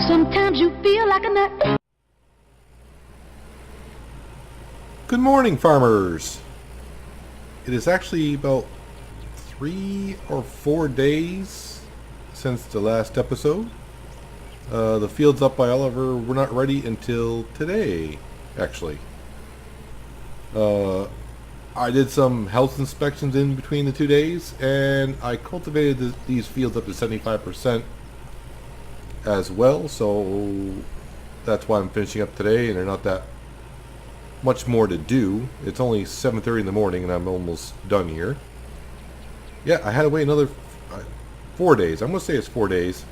Sometimes you feel like a nut. Good morning, farmers. It is actually about 3 or 4 days since the last episode. The fields up by Oliver were not ready until today, actually. I did some health inspections in between the 2 days, and I cultivated these fields up to 75% as well, so that's why I'm finishing up today, and they're not that much more to do. It's only 7:30 in the morning and I'm almost done here. Yeah, I had to wait another 4 days. I'm going to say it's 4 days.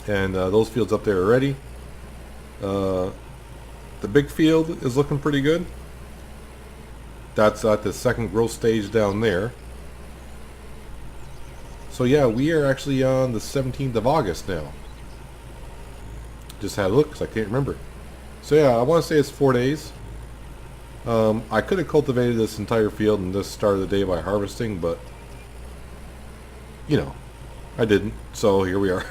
And those fields up there are ready. The big field is looking pretty good. That's at the second growth stage down there. So yeah, we are actually on the 17th of August now. Just had a look because I can't remember. So yeah, I want to say it's 4 days. I could have cultivated this entire field and just started the day by harvesting, but you know, I didn't. So here we are.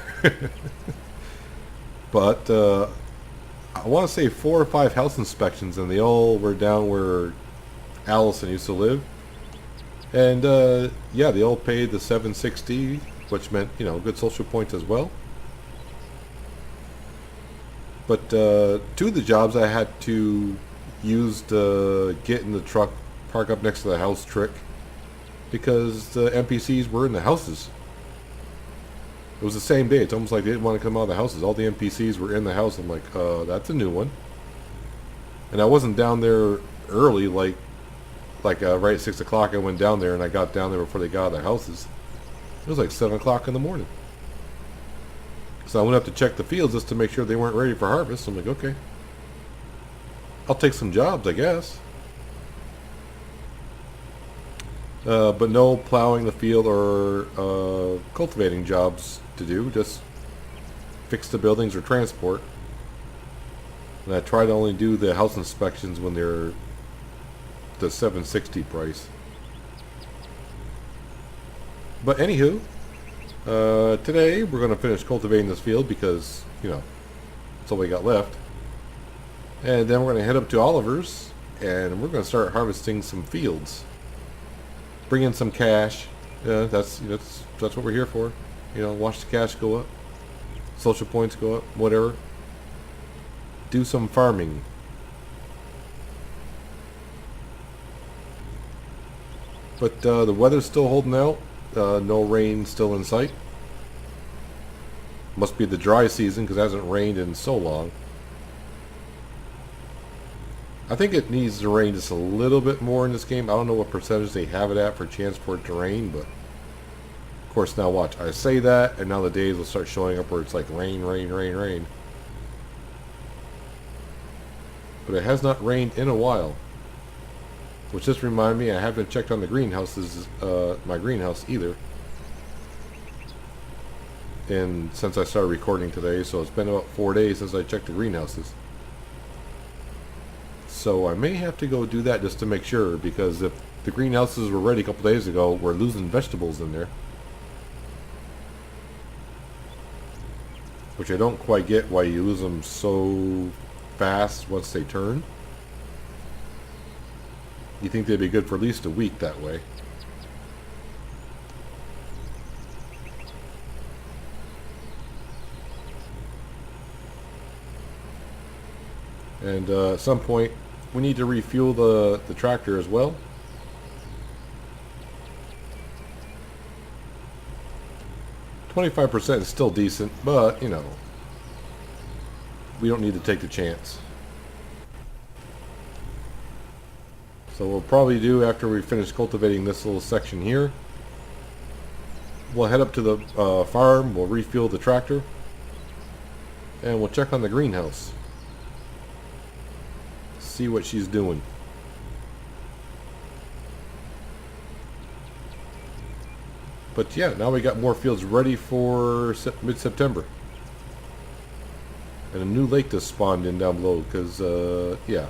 But I want to say 4 or 5 house inspections, and they all were down where Allison used to live. And yeah, they all paid the $760, which meant, you know, good social points as well. But 2 of the jobs I had to use the get in the truck, park up next to the house trick, because the NPCs were in the houses. It was the same day. It's almost like they didn't want to come out of the houses. All the NPCs were in the house. I'm like, that's a new one. And I wasn't down there early, like right at 6 o'clock I went down there, and I got down there before they got out of the houses. It was like 7 o'clock in the morning. So I went up to check the fields just to make sure they weren't ready for harvest. I'm like, okay, I'll take some jobs, I guess. But no plowing the field or cultivating jobs to do. Just fix the buildings or transport. And I try to only do the house inspections when they're the $760 price. But anywho, today we're going to finish cultivating this field because, you know, that's all we got left. And then we're going to head up to Oliver's and we're going to start harvesting some fields. Bring in some cash. That's what we're here for. You know, watch the cash go up. Social points go up, whatever. Do some farming. But the weather's still holding out. No rain still in sight. Must be the dry season because it hasn't rained in so long. I think it needs to rain just a little bit more in this game. I don't know what percentage they have it at for chance for it to rain, but of course now watch. I say that and now the days will start showing up where it's like rain, rain, rain, rain. But it has not rained in a while. Which just reminded me, I haven't checked on the greenhouses, my greenhouse either. And since I started recording today, so it's been about 4 days since I checked the greenhouses. So I may have to go do that just to make sure, because if the greenhouses were ready a couple days ago, we're losing vegetables in there. Which I don't quite get why you lose them so fast once they turn. You think they'd be good for at least a week that way. And at some point we need to refuel the tractor as well. %25 is still decent, but you know, we don't need to take the chance. So we'll probably do, after we finish cultivating this little section here, we'll head up to the farm, we'll refuel the tractor, and we'll check on the greenhouse. See what she's doing. But yeah, now we got more fields ready for mid-September. And a new lake just spawned in down below because, yeah.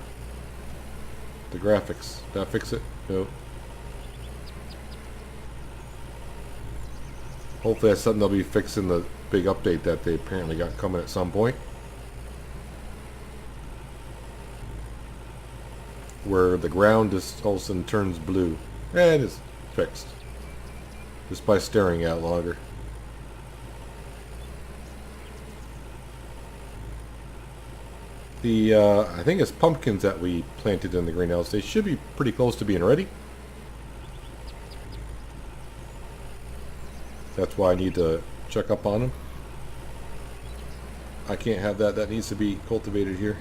The graphics. Did I fix it? No. Hopefully that's something they'll be fixing the big update that they apparently got coming at some point, where the ground just all of a sudden turns blue. And it's fixed. Just by staring at it longer. The, I think it's pumpkins that we planted in the greenhouse. They should be pretty close to being ready. That's why I need to check up on them. I can't have that. That needs to be cultivated here.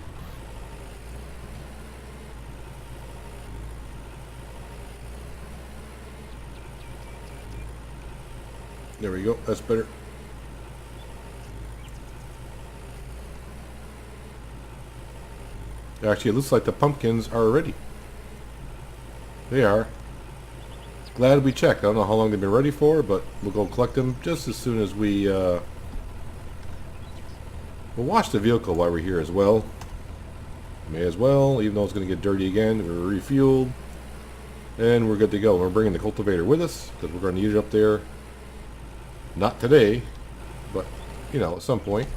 There we go. That's better. Actually, it looks like the pumpkins are ready. They are. Glad we checked. I don't know how long they've been ready for, but we'll go collect them just as soon as we... We'll wash the vehicle while we're here as well. May as well, even though it's going to get dirty again. We're refueled. And we're good to go. We're bringing the cultivator with us, because we're going to need it up there. Not today, but, you know, at some point.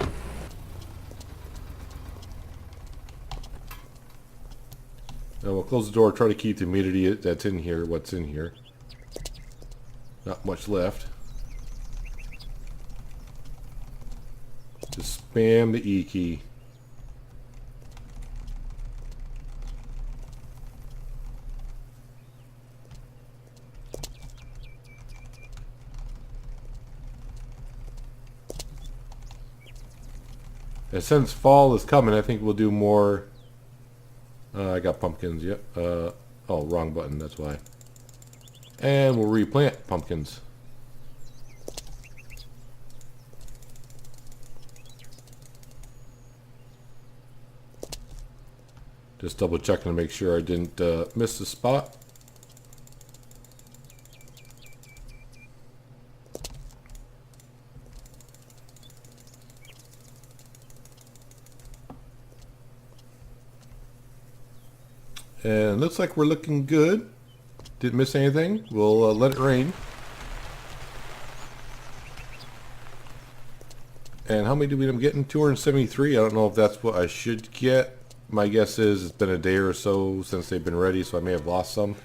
Now we'll close the door, try to keep the humidity that's in here, what's in here. Not much left. Just spam the E key. And since fall is coming, I think we'll do more. I got pumpkins, yep. Oh, wrong button, that's why. And we'll replant pumpkins. Just double checking to make sure I didn't miss the spot. And looks like we're looking good. Didn't miss anything. We'll let it rain. And how many did we end up getting? 273. I don't know if that's what I should get. My guess is it's been a day or so since they've been ready, so I may have lost some.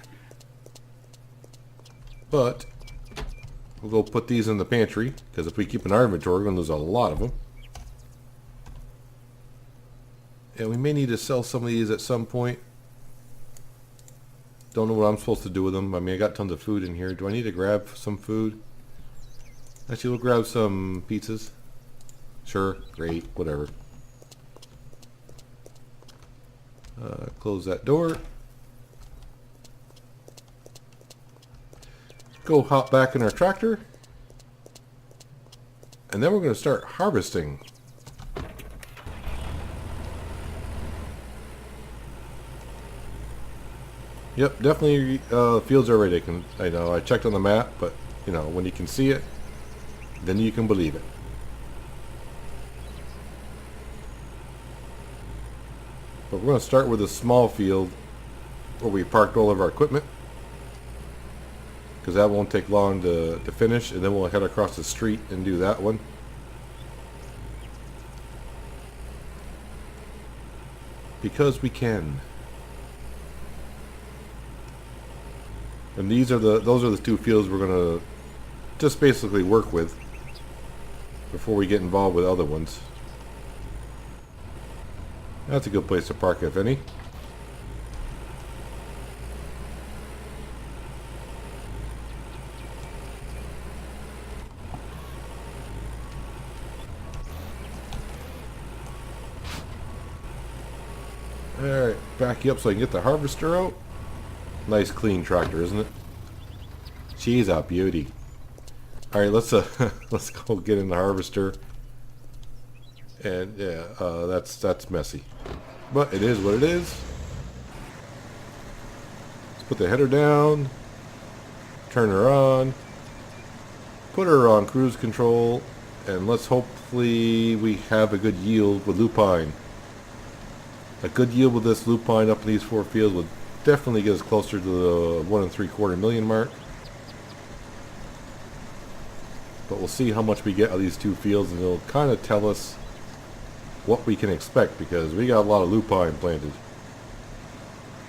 But we'll go put these in the pantry, because if we keep an inventory, we're going to lose a lot of them. And we may need to sell some of these at some point. Don't know what I'm supposed to do with them. I mean, I got tons of food in here. Do I need to grab some food? Actually, we'll grab some pizzas. Sure, great, whatever. Close that door. Go hop back in our tractor. And then we're going to start harvesting. Yep, definitely fields are ready. I know I checked on the map, but you know, when you can see it, then you can believe it. But we're going to start with a small field where we parked all of our equipment, because that won't take long to finish, and then we'll head across the street and do that one. Because we can. And those are the two fields we're going to just basically work with before we get involved with other ones. That's a good place to park, if any. Alright, back you up so I can get the harvester out. Nice clean tractor, isn't it? She's a beauty. Alright, let's let's go get in the harvester. And yeah, that's messy. But it is what it is. Let's put the header down. Turn her on. Put her on cruise control. And let's hopefully we have a good yield with lupine. A good yield with this lupine up in these 4 fields would definitely get us closer to the 1 3/4 million mark. But we'll see how much we get of these two fields, and it'll kind of tell us what we can expect, because we got a lot of lupine planted.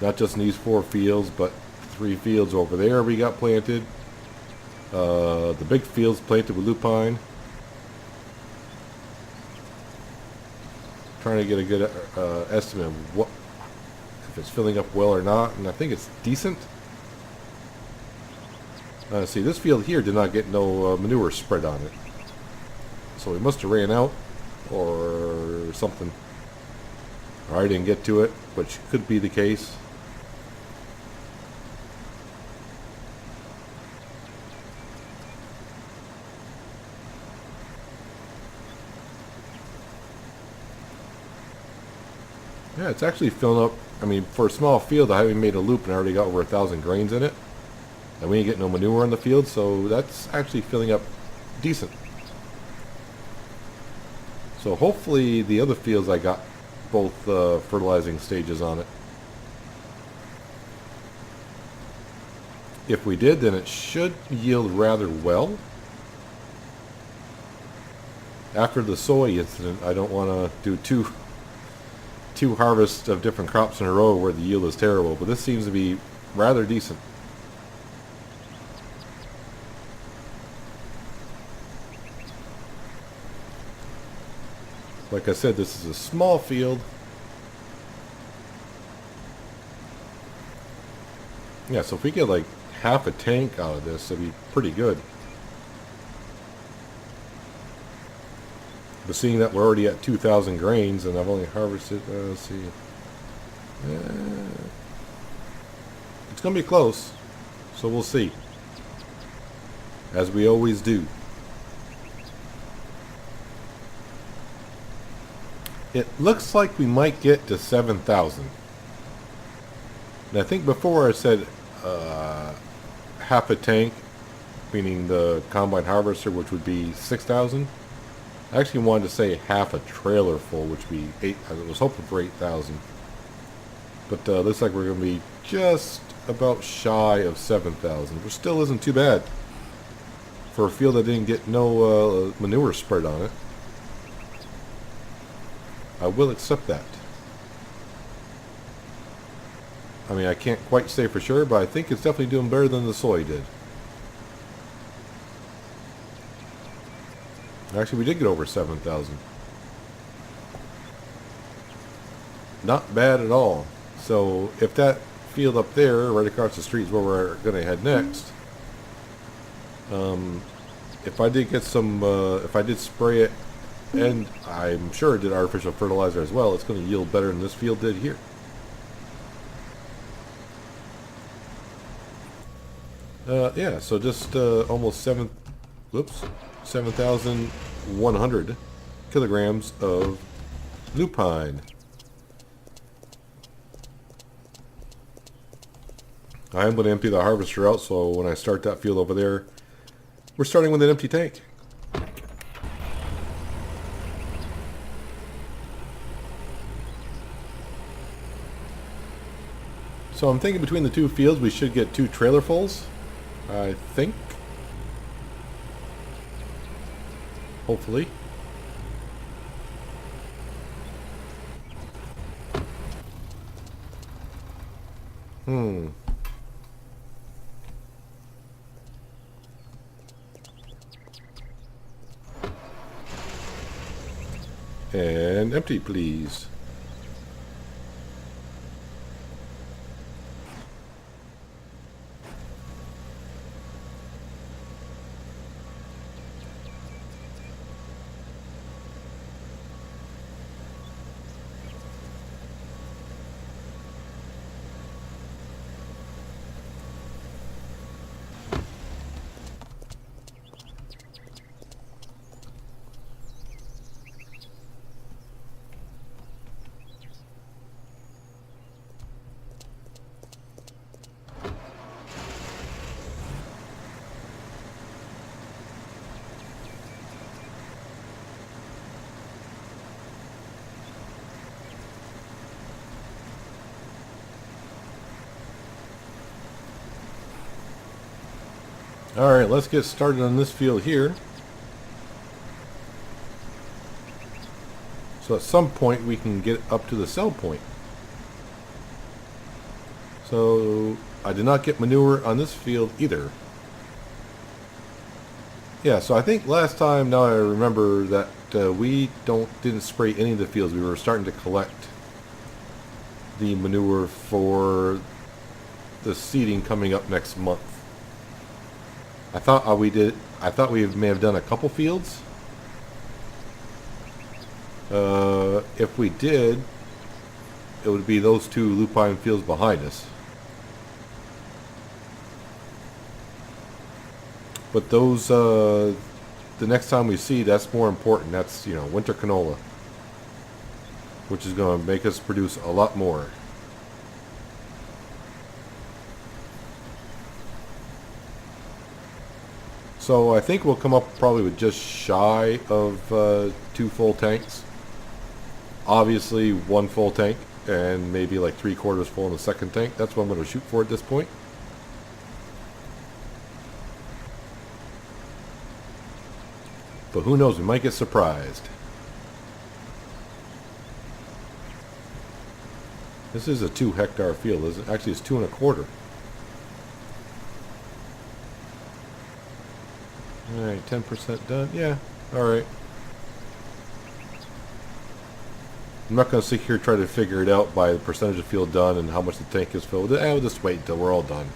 Not just in these 4 fields, but 3 fields over there we got planted. The big fields planted with lupine. Trying to get a good estimate of what, if it's filling up well or not, and I think it's decent. See, this field here did not get no manure spread on it, so we must have ran out or something, or I didn't get to it, which could be the case. Yeah, it's actually filling up. I mean, for a small field, I haven't made a loop and I already got over 1,000 grains in it. And we ain't getting no manure in the field, so that's actually filling up decent. So hopefully the other fields I got both fertilizing stages on it. If we did, then it should yield rather well. After the soy incident, I don't want to do two harvests of different crops in a row where the yield is terrible, but this seems to be rather decent. Like I said, this is a small field. Yeah, so if we get like half a tank out of this, it'd be pretty good. But seeing that we're already at 2,000 grains and I've only harvested, let's see. It's going to be close, so we'll see. As we always do. It looks like we might get to 7,000. And I think before I said half a tank, meaning the combine harvester, which would be 6,000. I actually wanted to say half a trailer full, which would be 8. I was hoping for 8,000. But looks like we're going to be just about shy of 7,000, which still isn't too bad for a field that didn't get no manure spread on it. I will accept that. I mean, I can't quite say for sure, but I think it's definitely doing better than the soy did. Actually, we did get over 7,000. Not bad at all. So, if that field up there, right across the street, is where we're going to head next, if I did get some, if I did spray it, and I'm sure it did artificial fertilizer as well, it's going to yield better than this field did here. Yeah, so just almost 7,100 kilograms of lupine. I am going to empty the harvester out, so when I start that field over there, we're starting with an empty tank. So I'm thinking between the two fields we should get 2 trailerfuls, I think. Hopefully. And empty, please. Alright, let's get started on this field here. So at some point we can get up to the sell point. So I did not get manure on this field either. Yeah, so I think last time, now I remember that we didn't spray any of the fields. We were starting to collect the manure for the seeding coming up next month. I thought we may have done a couple fields. If we did, it would be those two lupine fields behind us. But those, the next time we see, that's more important. That's, you know, winter canola, which is going to make us produce a lot more. So I think we'll come up probably with just shy of 2 full tanks. Obviously 1 full tank and maybe like 3/4 full in the second tank. That's what I'm going to shoot for at this point. But who knows, we might get surprised. This is a 2-hectare field, isn't it? Actually, it's 2 1/4. Alright, 10% done. Yeah, alright. I'm not going to sit here and try to figure it out by the percentage of field done and how much the tank is filled. We'll just wait until we're all done.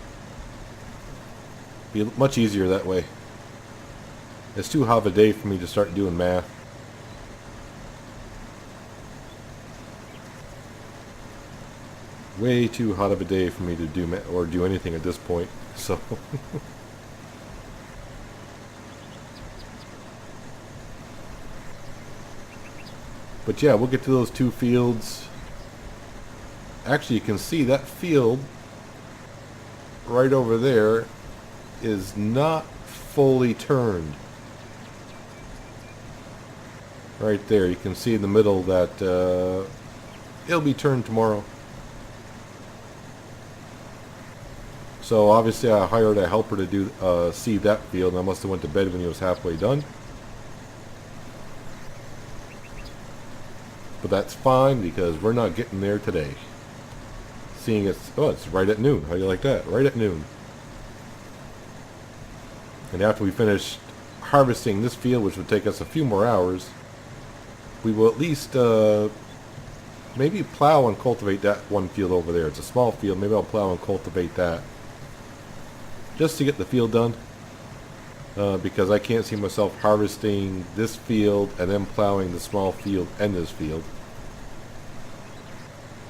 Be much easier that way. It's too hot of a day for me to start doing math. Way too hot of a day for me to do math or do anything at this point. So, but yeah, we'll get to those 2 fields. Actually, you can see that field right over there is not fully turned. Right there, you can see in the middle that it'll be turned tomorrow. So obviously I hired a helper to do seed that field, and I must have went to bed when he was halfway done. But that's fine because we're not getting there today. Seeing it's right at noon. How do you like that? Right at noon. And after we finish harvesting this field, which would take us a few more hours, we will at least maybe plow and cultivate that 1 field over there. It's a small field. Maybe I'll plow and cultivate that just to get the field done, because I can't see myself harvesting this field and then plowing the small field and this field.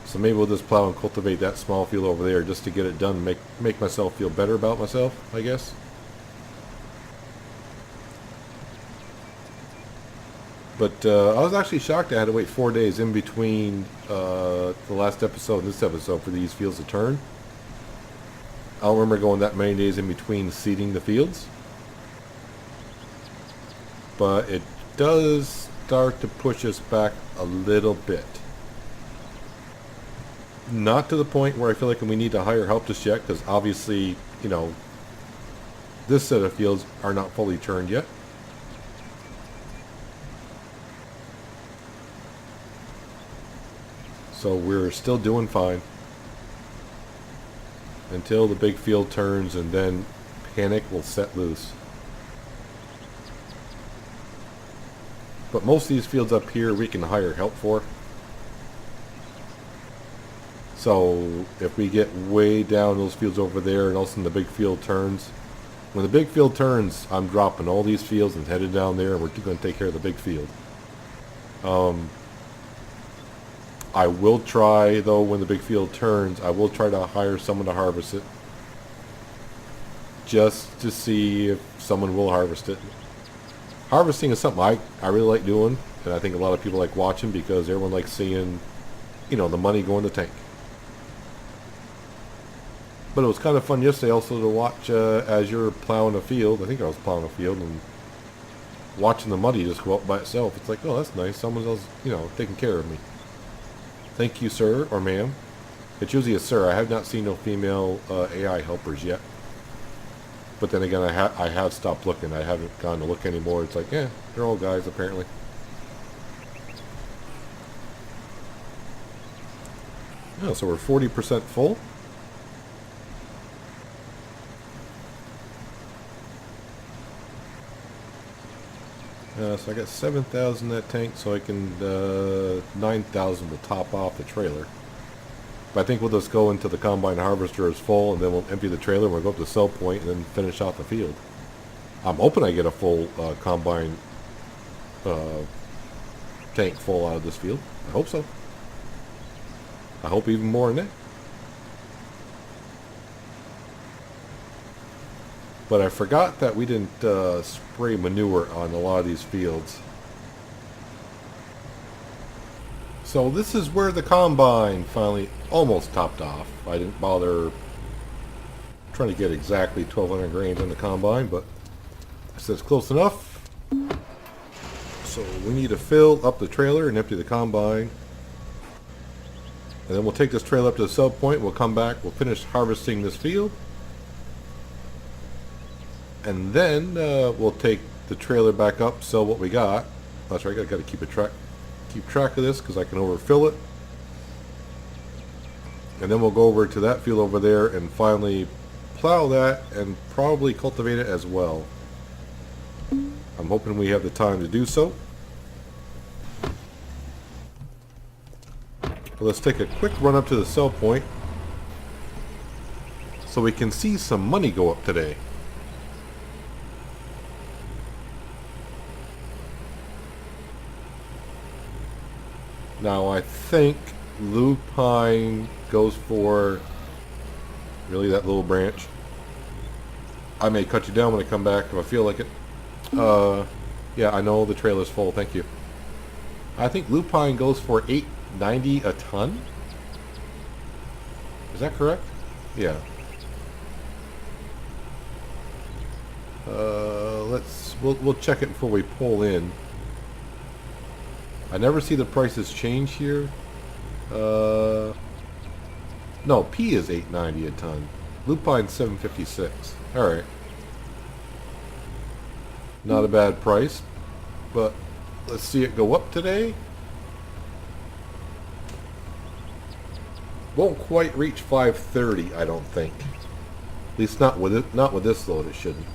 So maybe we'll just plow and cultivate that small field over there just to get it done, make myself feel better about myself, I guess. But I was actually shocked I had to wait 4 days in between the last episode and this episode for these fields to turn. I don't remember going that many days in between seeding the fields. But it does start to push us back a little bit. Not to the point where I feel like we need to hire help just yet, because obviously, you know, this set of fields are not fully turned yet. So we're still doing fine until the big field turns, and then panic will set loose. But most of these fields up here we can hire help for. So if we get way down those fields over there and all of a sudden the big field turns, when the big field turns, I'm dropping all these fields and headed down there, and we're going to take care of the big field. I will try, though, when the big field turns, I will try to hire someone to harvest it, just to see if someone will harvest it. Harvesting is something I really like doing, and I think a lot of people like watching, because everyone likes seeing, you know, the money go in the tank. But it was kind of fun yesterday also to watch as you're plowing a field. I think I was plowing a field, and watching the money just go up by itself. It's like, oh, that's nice. Someone else, you know, taking care of me. Thank you, sir or ma'am. It's usually a sir. I have not seen no female AI helpers yet. But then again, I have stopped looking. I haven't gone to look anymore. It's like, yeah, they're all guys apparently. Oh, so we're 40% full. So I got 7,000 in that tank, so I can 9,000 will top off the trailer. But I think we'll just go into the combine harvester as full, and then we'll empty the trailer, and we'll go up to sell point, and then finish out the field. I'm hoping I get a full combine tank full out of this field. I hope so. I hope even more than that. But I forgot that we didn't spray manure on a lot of these fields. So this is where the combine finally almost topped off. I didn't bother trying to get exactly 1,200 grains on the combine, but I said it's close enough. So we need to fill up the trailer and empty the combine. And then we'll take this trailer up to the sell point. We'll come back. We'll finish harvesting this field. And then we'll take the trailer back up, sell what we got. That's right, I got to keep track of this because I can overfill it. And then we'll go over to that field over there and finally plow that and probably cultivate it as well. I'm hoping we have the time to do so. But let's take a quick run up to the sell point so we can see some money go up today. Now I think lupine goes for really that little branch. I may cut you down when I come back if I feel like it. Yeah, I know the trailer's full. Thank you. I think lupine goes for $8.90 a ton. Is that correct? Yeah. We'll check it before we pull in. I never see the prices change here. No, P is $8.90 a ton. Lupine's $7.56. All right. Not a bad price, but let's see it go up today. Won't quite reach 530, I don't think. At least not with it. Not with this load, it shouldn't.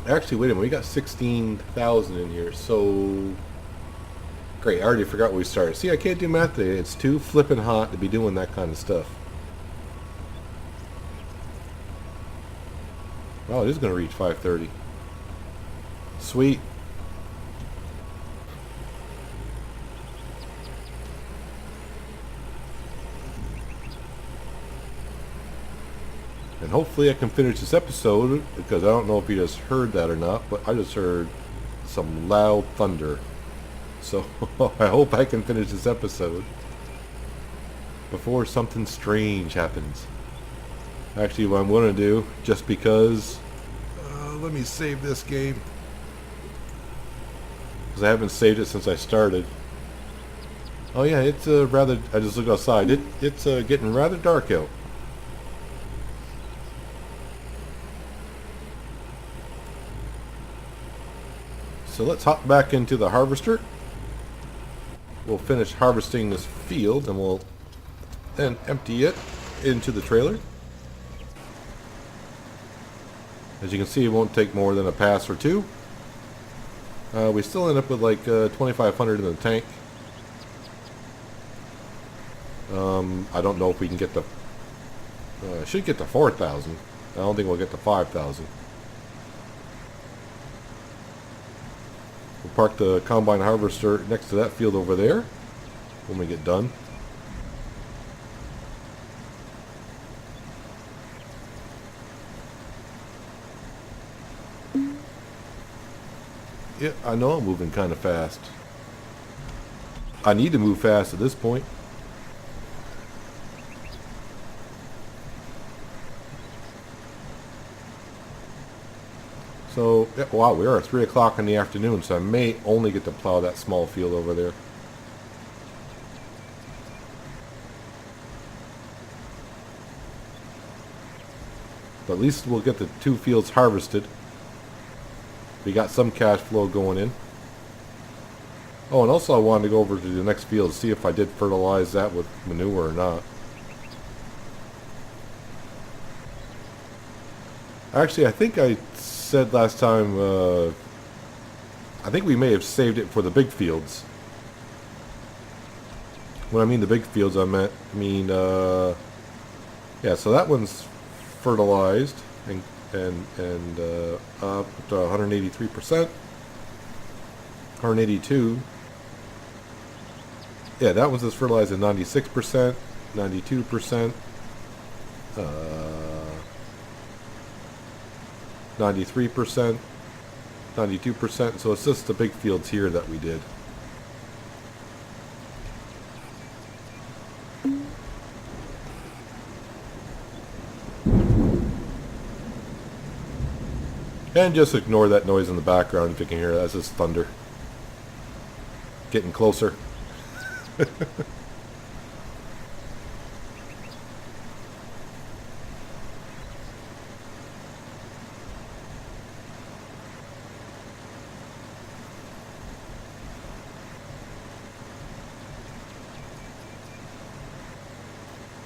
Actually, wait a minute. We got 16,000 in here, so great. I already forgot where we started. See, I can't do math today. It's too flippin' hot to be doing that kind of stuff. Oh, it is going to reach 530. Sweet. And hopefully I can finish this episode, because I don't know if you just heard that or not, but I just heard some loud thunder. So I hope I can finish this episode before something strange happens. Actually, what I'm going to do, just because, let me save this game, because I haven't saved it since I started. Oh yeah, it's rather, I just looked outside, it's getting rather dark out. So let's hop back into the harvester. We'll finish harvesting this field and we'll then empty it into the trailer. As you can see, it won't take more than a pass or two. We still end up with like 2,500 in the tank. I don't know if we can get the... should get to 4,000. I don't think we'll get to 5,000. We'll park the combine harvester next to that field over there when we get done. Yeah, I know I'm moving kind of fast. I need to move fast at this point. So, yeah, wow, we are at 3 o'clock in the afternoon, so I may only get to plow that small field over there. But at least we'll get the 2 fields harvested. We got some cash flow going in. Oh, and also I wanted to go over to the next field, see if I did fertilize that with manure or not. Actually, I think I said last time, I think we may have saved it for the big fields. When I mean the big fields, I mean, yeah, so that one's fertilized and up to 183%, 182. Yeah, that one's just fertilized at 96%, 92%, 93%, 92%. So it's just the big fields here that we did. And just ignore that noise in the background if you can hear that. That's just thunder. Getting closer.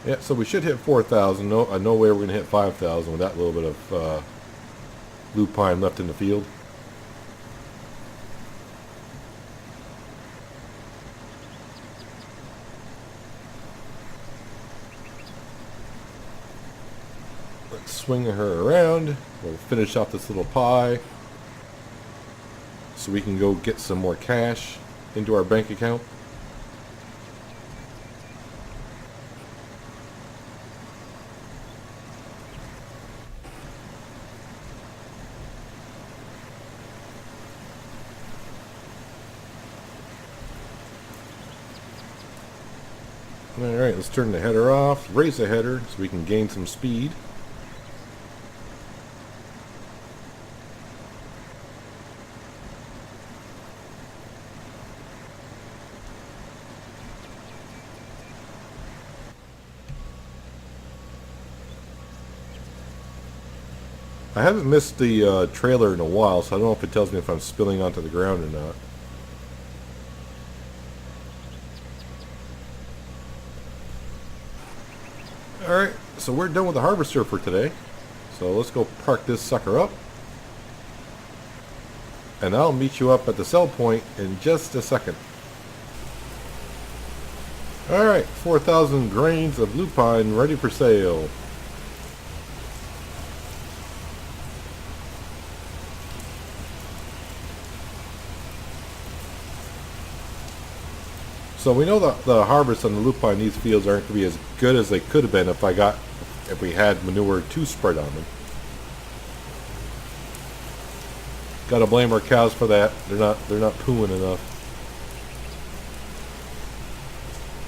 Yeah, so we should hit 4,000. No way we're going to hit 5,000 with that little bit of lupine left in the field. Let's swing her around. We'll finish off this little pie so we can go get some more cash into our bank account. Alright, let's turn the header off, raise the header so we can gain some speed. I haven't missed the trailer in a while, so I don't know if it tells me if I'm spilling onto the ground or not. Alright, so we're done with the harvester for today. So let's go park this sucker up. And I'll meet you up at the sell point in just a second. Alright, 4,000 grains of lupine ready for sale. So we know that the harvest on the lupine in these fields aren't going to be as good as they could have been if we had manure to spread on them. Gotta blame our cows for that. They're not pooing enough.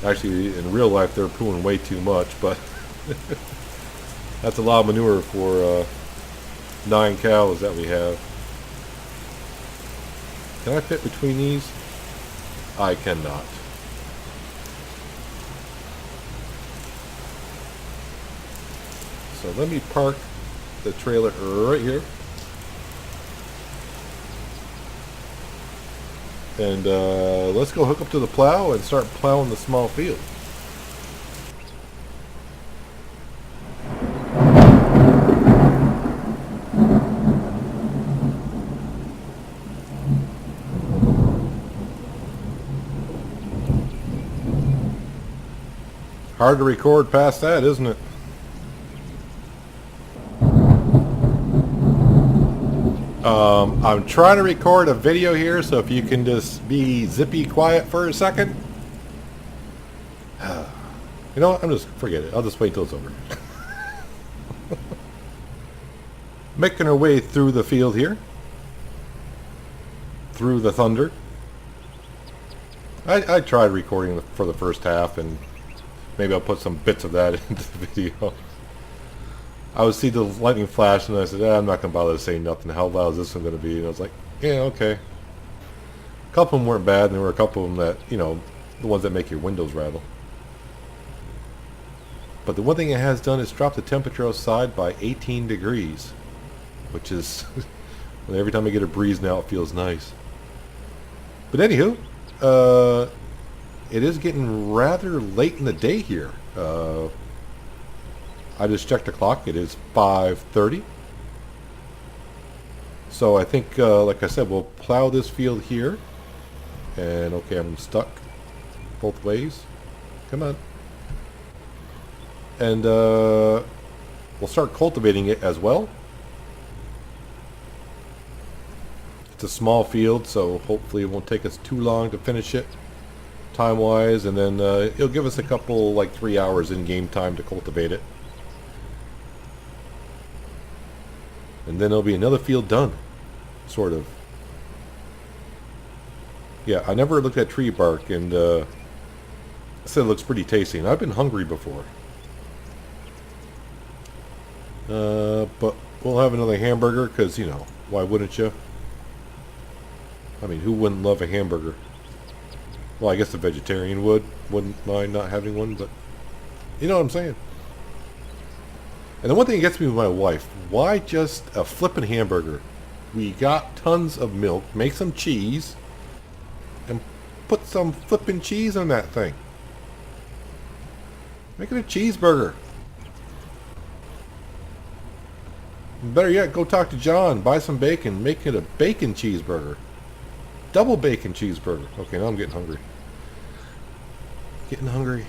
Actually, in real life, they're pooing way too much, but that's a lot of manure for 9 cows that we have. Can I fit between these? I cannot. So let me park the trailer right here. And let's go hook up to the plow and start plowing the small field. Hard to record past that, isn't it? I'm trying to record a video here, so if you can just be zippy quiet for a second. You know what? Forget it. I'll just wait till it's over. Making our way through the field here. Through the thunder. I tried recording for the first half, and maybe I'll put some bits of that into the video. I would see the lightning flash, and I said, I'm not going to bother to say nothing. How loud is this one going to be? And I was like, yeah, okay. A couple of them weren't bad, and there were a couple of them that, you know, the ones that make your windows rattle. But the one thing it has done is drop the temperature outside by 18 degrees, which is, every time I get a breeze now, it feels nice. But anywho, it is getting rather late in the day here. I just checked the clock. It is 5:30. So I think, like I said, we'll plow this field here. And okay, I'm stuck both ways. Come on. And we'll start cultivating it as well. It's a small field, so hopefully it won't take us too long to finish it time-wise. And then it'll give us a couple, like 3 hours in-game time to cultivate it. And then there'll be another field done, sort of. Yeah, I never looked at tree bark, and I said it looks pretty tasty, and I've been hungry before. But we'll have another hamburger, because, you know, why wouldn't you? I mean, who wouldn't love a hamburger? Well, I guess a vegetarian wouldn't mind not having one, but you know what I'm saying. And the one thing that gets me with my wife, why just a flippin' hamburger? We got tons of milk, make some cheese, and put some flippin' cheese on that thing. Make it a cheeseburger. Better yet, go talk to John, buy some bacon, make it a bacon cheeseburger. Double bacon cheeseburger. Okay, now I'm getting hungry. Getting hungry.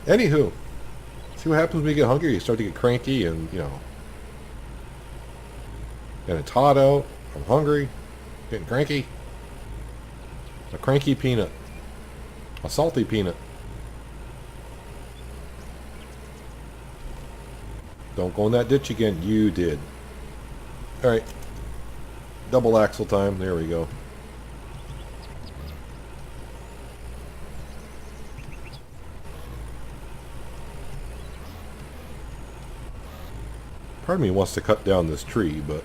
Anywho. See what happens when you get hungry? You start to get cranky and, you know. And it's hot out. I'm hungry. Getting cranky. A cranky peanut. A salty peanut. Don't go in that ditch again. You did. Alright. Double axle time. There we go. Part of me wants to cut down this tree, but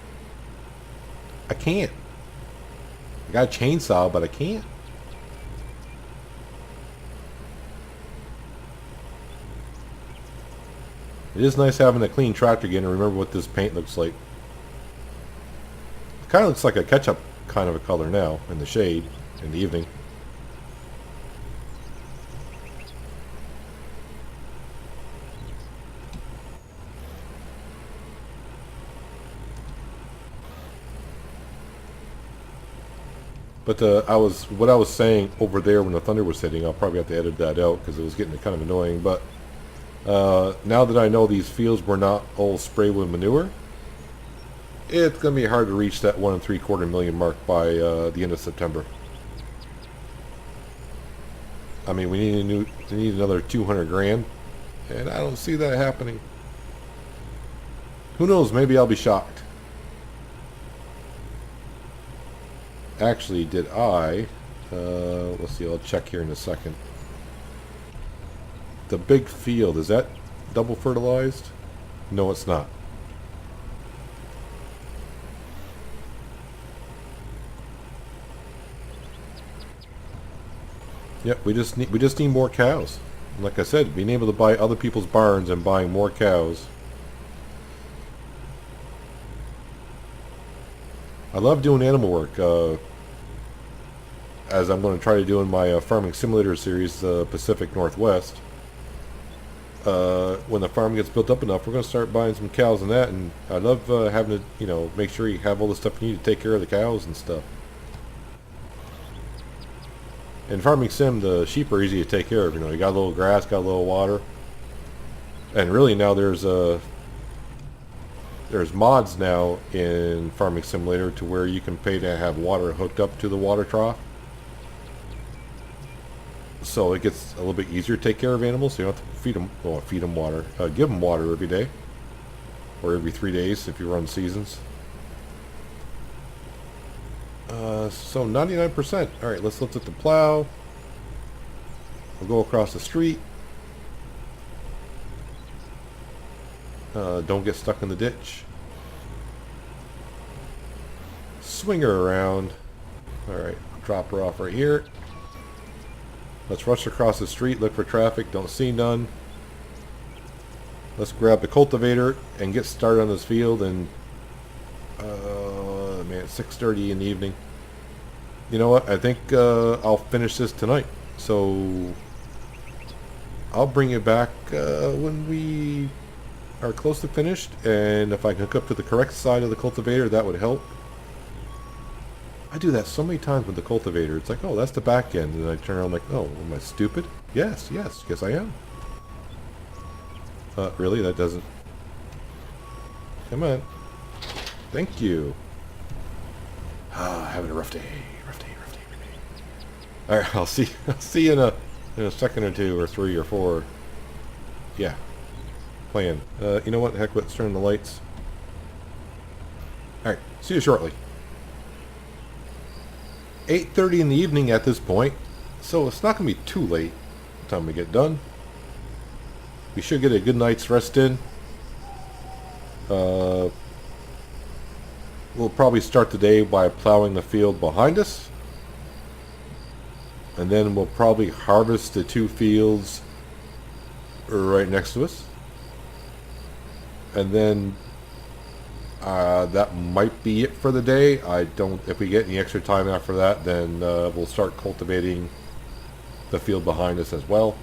I can't. I got a chainsaw, but I can't. It is nice having a clean tractor again and remember what this paint looks like. It kind of looks like a ketchup kind of a color now in the shade in the evening. But what I was saying over there when the thunder was hitting, I'll probably have to edit that out because it was getting kind of annoying. But now that I know these fields were not all sprayed with manure, it's going to be hard to reach that 1 3/4 million mark by the end of September. I mean, we need another 200 grand, and I don't see that happening. Who knows? Maybe I'll be shocked. Actually, did I? Let's see. I'll check here in a second. The big field, is that double fertilized? No, it's not. Yep, we just need more cows. Like I said, being able to buy other people's barns and buying more cows. I love doing animal work, as I'm going to try to do in my farming simulator series, Pacific Northwest. When the farm gets built up enough, we're going to start buying some cows and that, and I love having to, you know, make sure you have all the stuff you need to take care of the cows and stuff. In farming sim, the sheep are easy to take care of. You know, you got a little grass, got a little water, and really now there's mods now in Farming Simulator to where you can pay to have water hooked up to the water trough. So it gets a little bit easier to take care of animals. So you don't have to feed them water. Give them water every day. Or every 3 days if you run seasons. So 99%. Alright, let's look at the plow. We'll go across the street. Don't get stuck in the ditch. Swing her around. Alright, drop her off right here. Let's rush across the street, look for traffic, don't see none. Let's grab the cultivator and get started on this field. And man, it's 6:30 in the evening. you know what? I think I'll finish this tonight. So I'll bring it back when we are close to finished. And if I can hook up to the correct side of the cultivator, that would help. I do that so many times with the cultivator. It's like, oh, that's the back end. And I turn around like, oh, am I stupid? Yes, I am. Really? That doesn't... Come on. Thank you. Having a rough day. Rough day. Alright, I'll see you in a second or two or three or four. Yeah. Plan. You know what? Heck, let's turn the lights. Alright, see you shortly. 8:30 in the evening at this point, so it's not going to be too late by the time we get done. We should get a good night's rest in. We'll probably start the day by plowing the field behind us. And then we'll probably harvest the 2 fields right next to us. And then that might be it for the day. If we get any extra time after that, then we'll start cultivating the field behind us as well.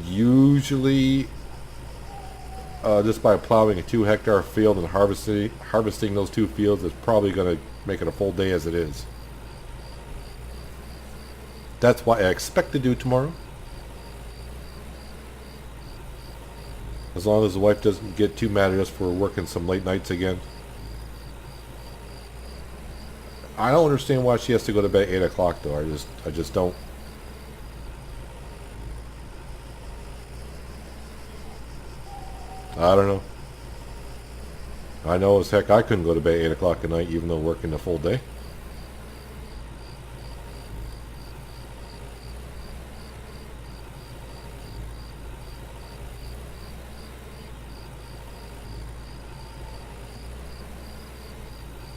Usually just by plowing a 2-hectare field and harvesting those 2 fields is probably going to make it a full day as it is. That's what I expect to do tomorrow. As long as the wife doesn't get too mad at us for working some late nights again. I don't understand why she has to go to bed at 8 o'clock though. I just don't. I don't know. I know as heck I couldn't go to bed at 8 o'clock at night even though working a full day.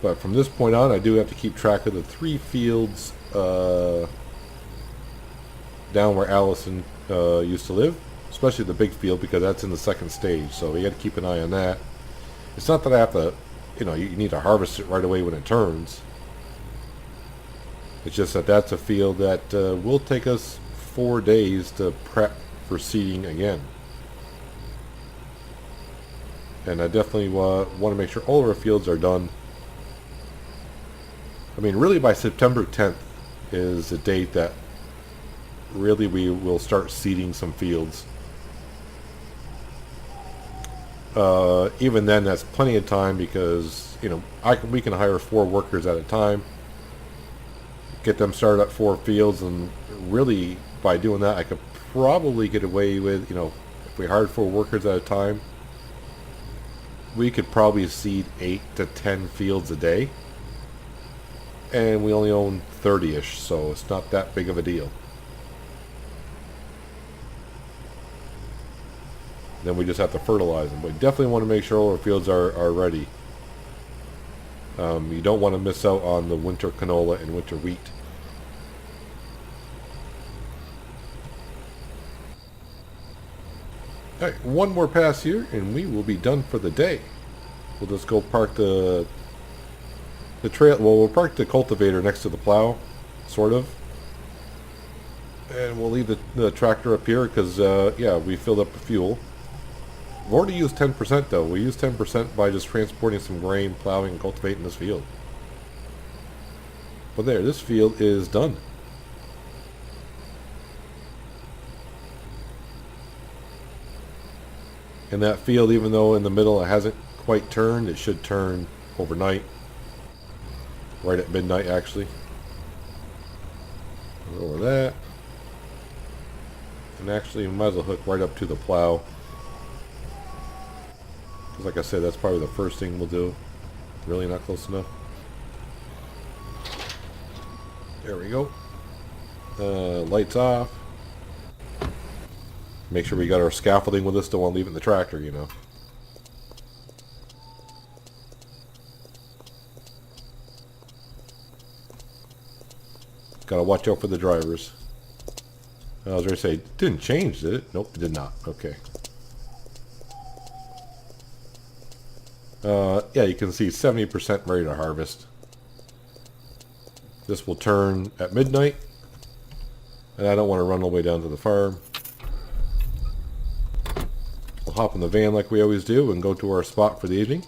But from this point on, I do have to keep track of the 3 fields down where Allison used to live. Especially the big field, because that's in the 2nd stage. So you got to keep an eye on that. It's not that I have to, you need to harvest it right away when it turns. It's just that that's a field that will take us 4 days to prep for seeding again. And I definitely want to make sure all of our fields are done. I mean, really by September 10th is the date that really we will start seeding some fields. Even then, that's plenty of time because, we can hire 4 workers at a time. Get them started at 4 fields, and really by doing that I could probably get away with, if we hired 4 workers at a time, we could probably seed 8 to 10 fields a day. And we only own 30-ish, so it's not that big of a deal. Then we just have to fertilize them. But we definitely want to make sure all our fields are ready. You don't want to miss out on the winter canola and winter wheat. Alright, one more pass here and we will be done for the day. We'll just go park the trail. Well, we'll park the cultivator next to the plow, sort of. And we'll leave the tractor up here because, yeah, we filled up the fuel. We've already used 10% though. We used 10% by just transporting some grain, plowing, and cultivating this field. But there, this field is done. And that field, even though in the middle it hasn't quite turned, it should turn overnight. Right at midnight, actually. Over that. And actually, we might as well hook right up to the plow. Because like I said, that's probably the first thing we'll do. Really not close enough. There we go. Lights off. Make sure we got our scaffolding with us. Don't want to leave it in the tractor, you know. Gotta watch out for the drivers. I was going to say, it didn't change, did it? Nope, it did not. Okay. Yeah, you can see 70% ready to harvest. This will turn at midnight, and I don't want to run all the way down to the farm. We'll hop in the van like we always do and go to our spot for the evening.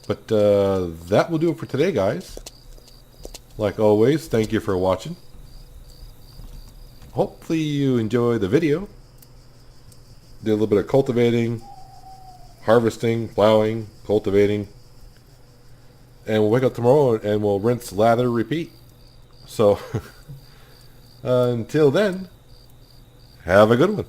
But that will do it for today, guys. Like always, thank you for watching. Hopefully you enjoy the video. Did a little bit of cultivating, harvesting, plowing, cultivating. And we'll wake up tomorrow and we'll rinse, lather, repeat. So, until then, have a good one.